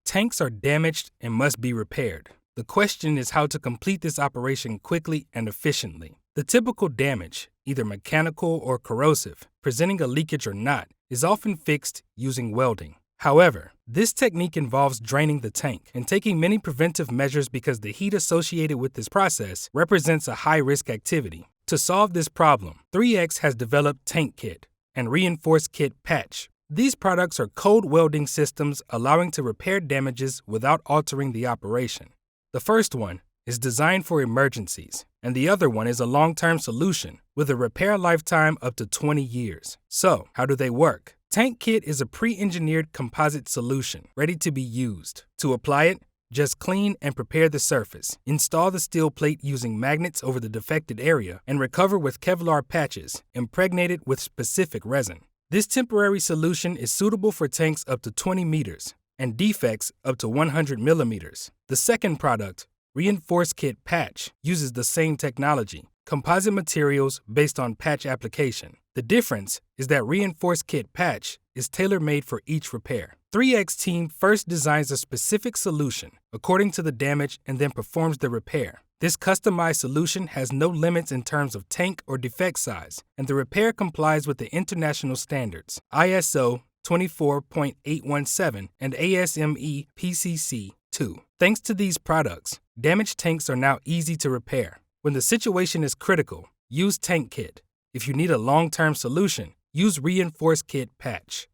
Tanks are damaged and must be repaired. The question is how to complete this operation quickly and efficiently. The typical damage, either mechanical or corrosive, presenting a leakage or not, is often fixed using welding. However, this technique involves draining the tank and taking many preventive measures because the heat associated with this process represents a high-risk activity. To solve this problem, 3X has developed TANKiT and REINFORCEKiT PATCH. These products are cold welding systems allowing to repair damages without altering the operation. The first one is designed for emergencies, and the other one is a long-term solution with a repair lifetime up to 20 years. So, how do they work? TANKiT is a pre-engineered composite solution ready to be used. To apply it, just clean and prepare the surface. Install the steel plate using magnets over the defected area and recover with Kevlar patches impregnated with specific resin. This temporary solution is suitable for tanks up to 20 meters and defects up to 100 millimeters. The second product, REINFORCEKiT PATCH, uses the same technology, composite materials based on patch application. The difference is that REINFORCEKiT PATCH is tailor-made for each repair. 3X team first designs a specific solution according to the damage and then performs the repair. This customized solution has no limits in terms of tank or defect size, and the repair complies with the international standards ISO 24.817 and ASME PCC 2. Thanks to these products, damaged tanks are now easy to repair. When the situation is critical, use TANKiT. If you need a long-term solution, use REINFORCEKiT PATCH.